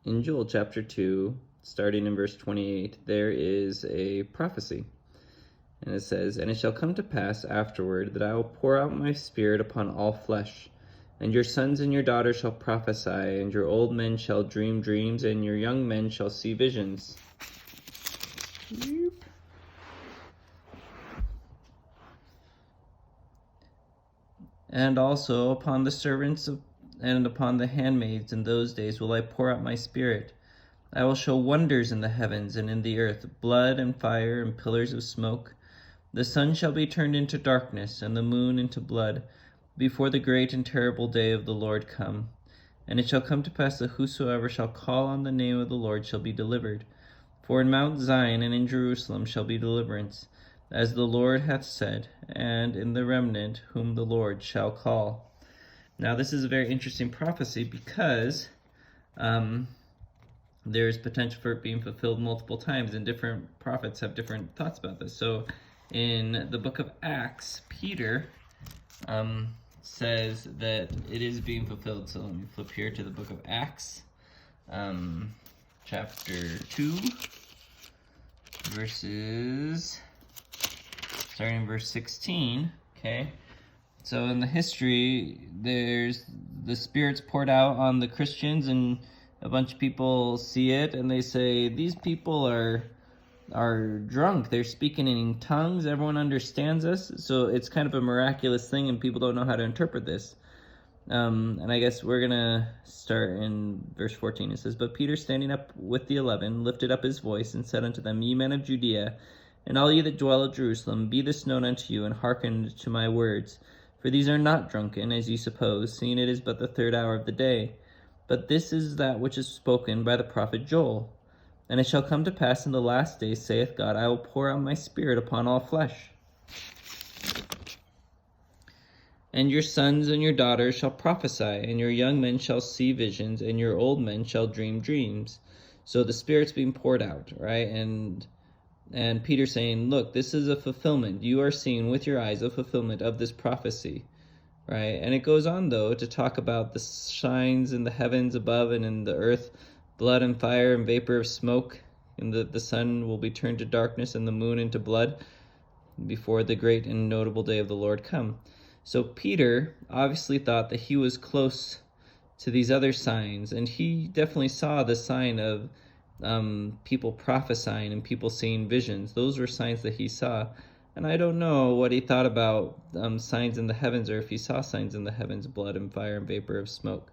In Joel chapter 2, starting in verse 28, there is a prophecy. And it says, "And it shall come to pass afterward that I will pour out my spirit upon all flesh. And your sons and your daughters shall prophesy, and your old men shall dream dreams, and your young men shall see visions." "And also upon the servants and upon the handmaids in those days will I pour out my spirit. I will show wonders in the heavens and in the earth, blood and fire and pillars of smoke. The sun shall be turned into darkness, and the moon into blood, before the great and terrible day of the Lord come. And it shall come to pass that whosoever shall call on the name of the Lord shall be delivered. For in Mount Zion and in Jerusalem shall be deliverance, as the Lord hath said, and in the remnant whom the Lord shall call." Now this is a very interesting prophecy because there's potential for it being fulfilled multiple times, and different prophets have different thoughts about this. So in the book of Acts, Peter says that it is being fulfilled. So let me flip here to the book of Acts, chapter 2, starting in verse 16, okay? So in the history, there's the Spirit's poured out on the Christians, and a bunch of people see it, and they say, these people are drunk. They're speaking in tongues. Everyone understands us. So it's kind of a miraculous thing, and people don't know how to interpret this. And I guess we're going to start in verse 14. It says, "But Peter, standing up with the 11, lifted up his voice and said unto them, Ye men of Judea, and all ye that dwell at Jerusalem, be this known unto you, and hearken to my words. For these are not drunken, as ye suppose, seeing it is but the 3rd hour of the day. But this is that which is spoken by the prophet Joel. And it shall come to pass in the last days, saith God, I will pour out my spirit upon all flesh. And your sons and your daughters shall prophesy, and your young men shall see visions, and your old men shall dream dreams." So the Spirit's being poured out, right? And Peter's saying, look, this is a fulfillment. You are seeing with your eyes a fulfillment of this prophecy, right? And it goes on, though, to talk about the signs in the heavens above and in the earth, blood and fire and vapor of smoke, and the sun will be turned to darkness and the moon into blood before the great and notable day of the Lord come. So Peter obviously thought that he was close to these other signs, and he definitely saw the sign of people prophesying and people seeing visions. Those were signs that he saw. And I don't know what he thought about signs in the heavens, or if he saw signs in the heavens, blood and fire and vapor of smoke.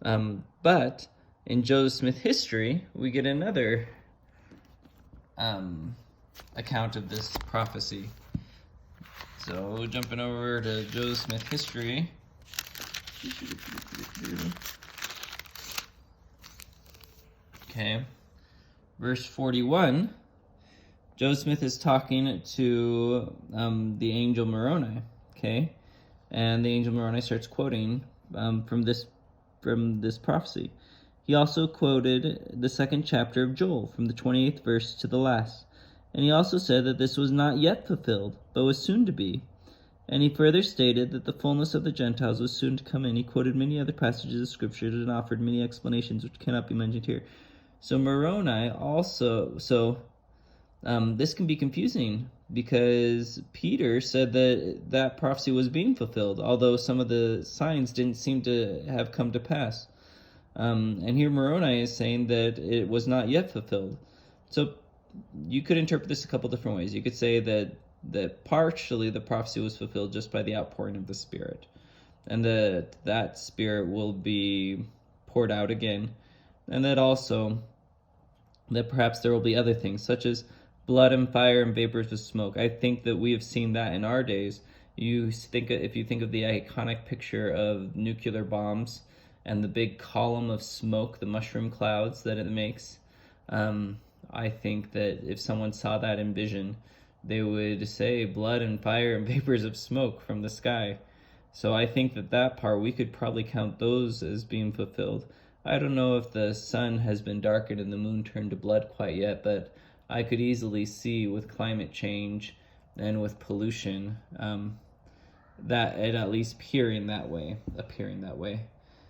But in Joseph Smith history, we get another account of this prophecy. So jumping over to Joseph Smith history. Okay, verse 41. Joseph Smith is talking to the angel Moroni. Okay, and the angel Moroni starts quoting from this prophecy. He also quoted the 2nd chapter of Joel from the 28th verse to the last. And he also said that this was not yet fulfilled, but was soon to be. And he further stated that the fullness of the Gentiles was soon to come in. He quoted many other passages of Scripture and offered many explanations which cannot be mentioned here. So Moroni also, this can be confusing because Peter said that prophecy was being fulfilled, although some of the signs didn't seem to have come to pass. And here Moroni is saying that it was not yet fulfilled. So you could interpret this a couple different ways. You could say that partially the prophecy was fulfilled just by the outpouring of the Spirit, and that Spirit will be poured out again, and that also that perhaps there will be other things such as blood and fire and vapors of smoke. I think that we have seen that in our days. If you think of the iconic picture of nuclear bombs and the big column of smoke, the mushroom clouds that it makes, I think that if someone saw that in vision, they would say blood and fire and vapors of smoke from the sky. So I think that part, we could probably count those as being fulfilled. I don't know if the sun has been darkened and the moon turned to blood quite yet, but I could easily see with climate change and with pollution that it at least appearing that way.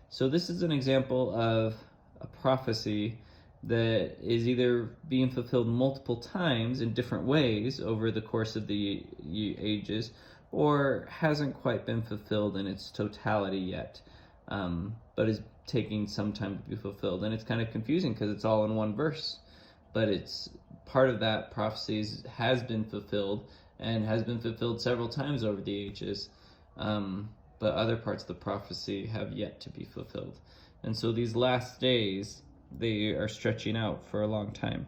So this is an example of a prophecy that is either being fulfilled multiple times in different ways over the course of the ages, or hasn't quite been fulfilled in its totality yet, but is taking some time to be fulfilled. And it's kind of confusing because it's all in one verse, but it's part of that prophecy has been fulfilled and has been fulfilled several times over the ages, but other parts of the prophecy have yet to be fulfilled. And so these last days, they are stretching out for a long time.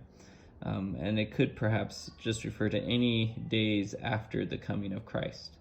And it could perhaps just refer to any days after the coming of Christ.